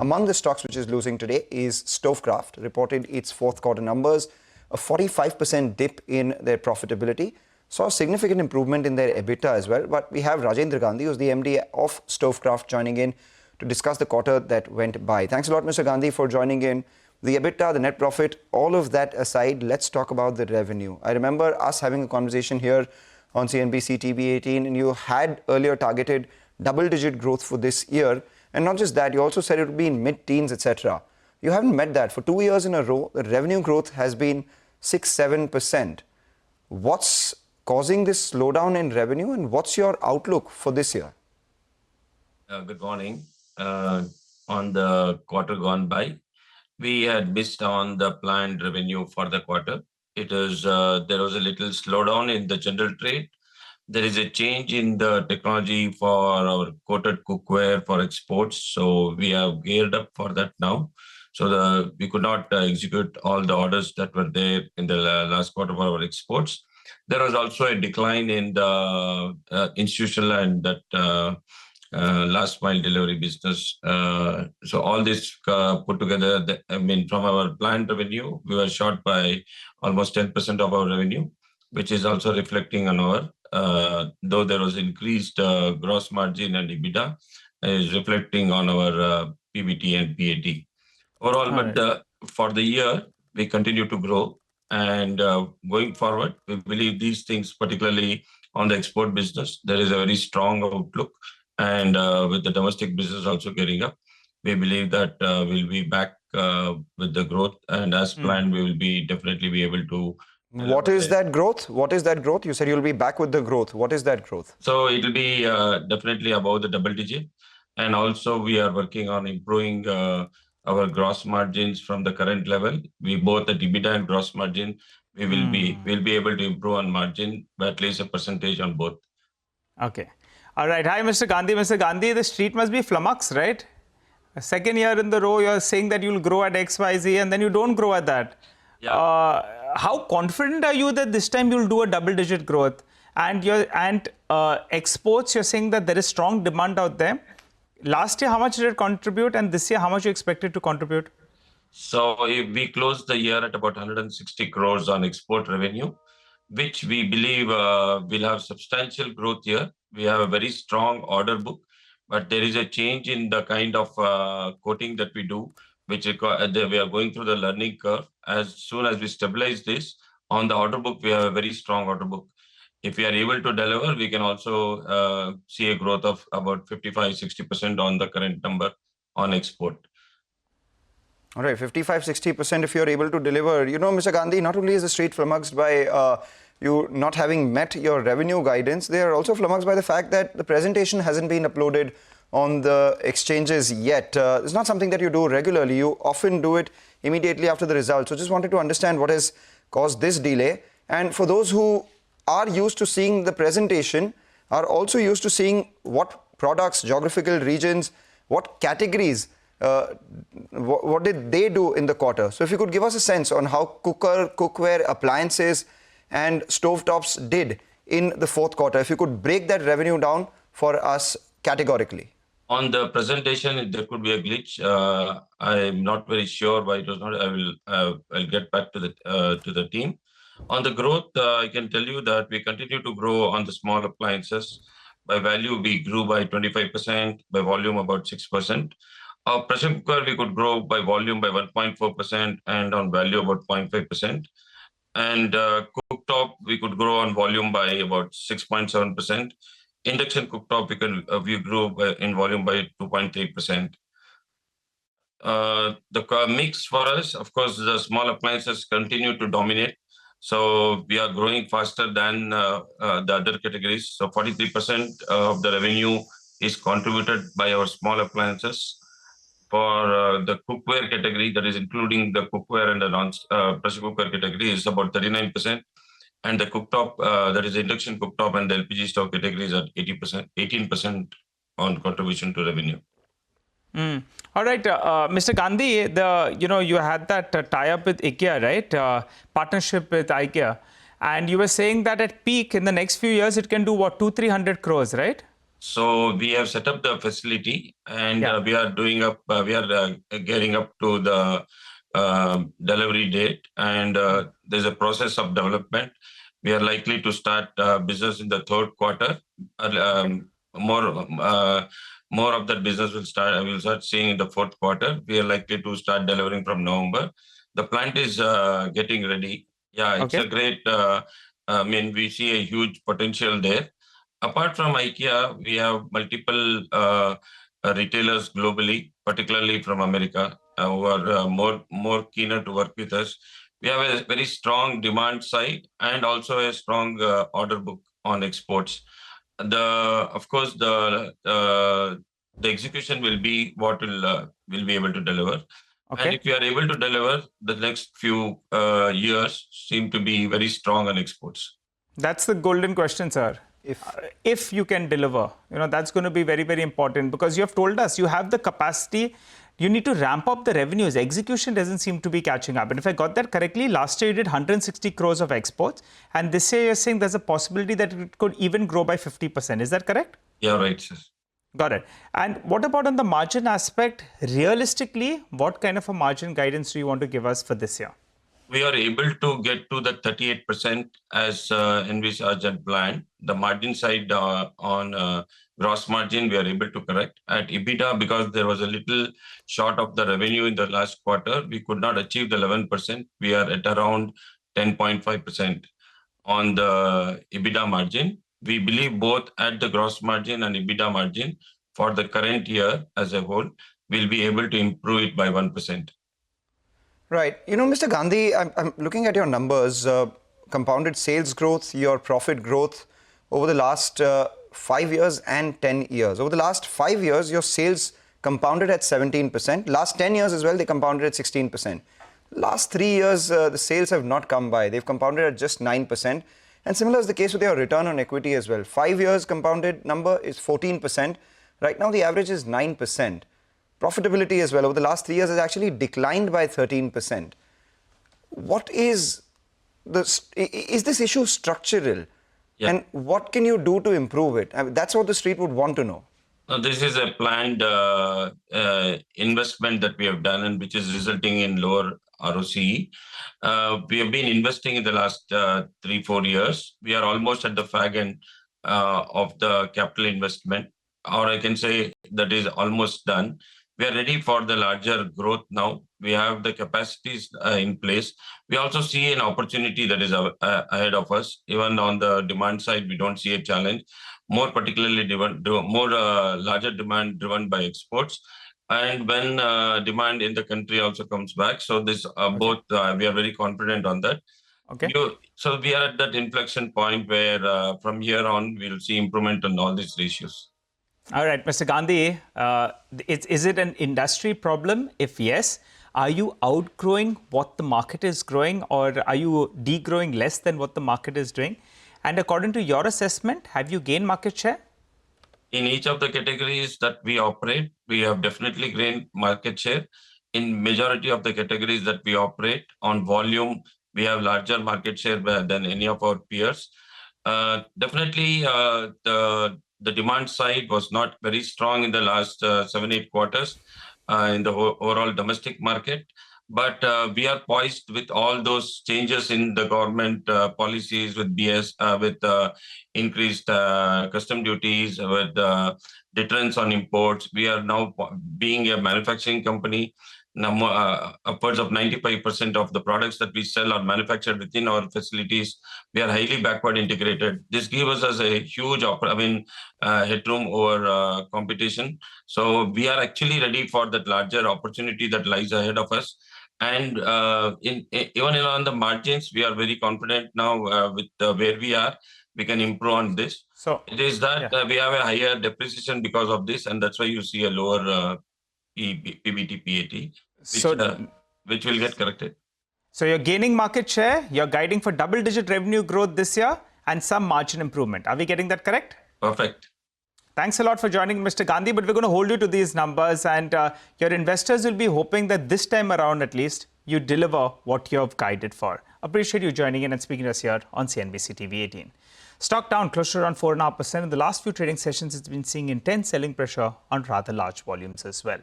Among the stocks which is losing today is Kraft, reported its fourth quarter numbers, a 45% dip in their profitability. Saw a significant improvement in their EBITDA as well. But we have Rajendra Gandhi, who's the MD of Kraft, joining in to discuss the quarter that went by. Thanks a lot, Mr. Gandhi, for joining in. The EBITDA, the net profit, all of that aside, let's talk about the revenue. I remember us having a conversation here on CNBC-TV18, and you had earlier targeted double-digit growth for this year. And not just that, you also said it would be in mid-teens, etc. You haven't met that. For 2 years in a row, the revenue growth has been 6-7%. What's causing this slowdown in revenue, and what's your outlook for this year? Good morning. On the quarter gone by, we had missed on the planned revenue for the quarter. There was a little slowdown in the general trade. There is a change in the technology for our coated cookware for exports. So we have geared up for that now. So we could not execute all the orders that were there in the last quarter for our exports. There was also a decline in the institutional and that last mile delivery business. So all this put together, from our planned revenue, we were short by almost 10% of our revenue, which is also reflecting on our, though there was increased gross margin and EBITDA, is reflecting on our PBT and PAT. Overall, but for the year, we continue to grow. And going forward, we believe these things, particularly on the export business, there is a very strong outlook. And with the domestic business also getting up, we believe that we'll be back with the growth. And as planned, we will definitely be able to. What is that growth? What is that growth? You said you'll be back with the growth. What is that growth? So it will be definitely above the double digit. And also we are working on improving our gross margins from the current level. We both the EBITDA and gross margin, we'll be able to improve on margin by at least a percentage on both. Okay. All right. Hi, Mr. Gandhi. Mr. Gandhi, the street must be flummoxed, right? A second year in the row, you're saying that you'll grow at XYZ and then you don't grow at that. Yeah. How confident are you that this time you'll do a double-digit growth? And exports, you're saying that there is strong demand out there. Last year, how much did it contribute? And this year, how much you expect it to contribute? So we closed the year at about 160 crores on export revenue, which we believe will have substantial growth here. We have a very strong order book, but there is a change in the kind of coating that we do, which we are going through the learning curve. As soon as we stabilize this, on the order book, we have a very strong order book. If we are able to deliver, we can also see a growth of about 55-60% on the current number on export. All right, 55-60% if you're able to deliver. You know, Mr. Gandhi, not only is the street flummoxed by you not having met your revenue guidance, they are also flummoxed by the fact that the presentation hasn't been uploaded on the exchanges yet. It's not something that you do regularly. You often do it immediately after the results. So just wanted to understand what has caused this delay. And for those who are used to seeing the presentation, are also used to seeing what products, geographical regions, what categories, what did they do in the quarter? So if you could give us a sense on how cookware, appliances and stovetops did in the fourth quarter. If you could break that revenue down for us categorically. On the presentation, there could be a glitch. I'm not very sure why it was not. I'll get back to the team. On the growth, I can tell you that we continue to grow on the small appliances. By value, we grew by 25%, by volume about 6%. Our pressure cooker, we could grow by volume by 1.4% and on value about 0.5%. And cooktop, we could grow on volume by about 6.7%. Induction cooktop, we grew in volume by 2.3%. The mix for us, of course, the small appliances continue to dominate. So we are growing faster than the other categories. So 43% of the revenue is contributed by our small appliances. For the cookware category, that is including the cookware and the non-pressure cooker category, is about 39%. And the cooktop, that is induction cooktop and the LPG stove categories are 18% on contribution to revenue. All right, Mr. Gandhi, you had that tie-up with IKEA, right? Partnership with IKEA. And you were saying that at peak in the next few years, it can do what, 200-300 crores, right? So we have set up the facility, and Yeah. we are doing up. We are getting up to the delivery date, and there's a process of development. We are likely to start business in the third quarter. More more of that business will start. We'll start seeing in the fourth quarter. We are likely to start delivering from November. The plant is getting ready. Yeah, it's Okay. a great. I mean, we see a huge potential there. Apart from IKEA, we have multiple retailers globally, particularly from America, who are more keener to work with us. We have a very strong demand side and also a strong order book on exports. Of course, the execution will be what will be able to deliver. And Okay. if we are able to deliver, the next few years seem to be very strong on exports. That's the golden question, sir. If you can deliver, that's going to be very, very important, because you have told us you have the capacity. You need to ramp up the revenues. Execution doesn't seem to be catching up. And if I got that correctly, last year you did 160 crores of exports. And this year you're saying there's a possibility that it could even grow by 50%. Is that correct? Yeah, right, sir. Got it. And what about on the margin aspect? Realistically, what kind of a margin guidance do you want to give us for this year? We are able to get to the 38% as envisaged and planned. The margin side on gross margin, we are able to correct. At EBITDA, because there was a little short of the revenue in the last quarter, we could not achieve the 11%. We are at around 10.5% on the EBITDA margin. We believe both at the gross margin and EBITDA margin for the current year as a whole, we'll be able to improve it by 1%. Right. Mr. Gandhi, I'm looking at your numbers, compounded sales growth, your profit growth over the last 5 years and 10 years. Over the last 5 years, your sales compounded at 17%. Last 10 years as well, they compounded at 16%. Last 3 years, the sales have not come by. They've compounded at just 9%. And similar is the case with your return on equity as well. 5 years compounded number is 14%. Right now, the average is 9%. Profitability as well over the last 3 years has actually declined by 13%. What is this issue structural? Yeah. And what can you do to improve it? I mean, that's what the street would want to know. This is a planned investment that we have done, and which is resulting in lower ROCE. We have been investing in the last 3-4 years. We are almost at the fag end of the capital investment, or I can say that is almost done. We are ready for the larger growth now. We have the capacities in place. We also see an opportunity that is ahead of us. Even on the demand side, we don't see a challenge. More particularly, larger demand driven by exports. And when demand in the country also comes back. So this both, we are very confident on that. Okay. So we are at that inflection point where from here on, we'll see improvement on all these ratios. All right, Mr. Gandhi, is it an industry problem? If yes, are you outgrowing what the market is growing, or are you degrowing less than what the market is doing? And according to your assessment, have you gained market share? In each of the categories that we operate, we have definitely gained market share. In majority of the categories that we operate on volume, we have larger market share than any of our peers. Definitely, the demand side was not very strong in the last 7-8 quarters in the overall domestic market. But we are poised with all those changes in the government policies, with increased custom duties, with deterrence on imports. We are now, being a manufacturing company, upwards of 95% of the products that we sell are manufactured within our facilities. We are highly backward integrated. This gives us a huge headroom over competition. So we are actually ready for that larger opportunity that lies ahead of us. And even on the margins, we are very confident now with where we are. We can improve on this. So it is that we have a higher depreciation because of this, and that's why you see a lower PBT, PAT, which will get corrected. So you're gaining market share, you're guiding for double-digit revenue growth this year, and some margin improvement. Are we getting that correct? Perfect. Thanks a lot for joining, Mr. Gandhi, but we're going to hold you to these numbers, and your investors will be hoping that this time around, at least, you deliver what you have guided for. Appreciate you joining in and speaking to us here on CNBC-TV18. Stock down close to around 4.5%. In the last few trading sessions, it's been seeing intense selling pressure on rather large volumes as well.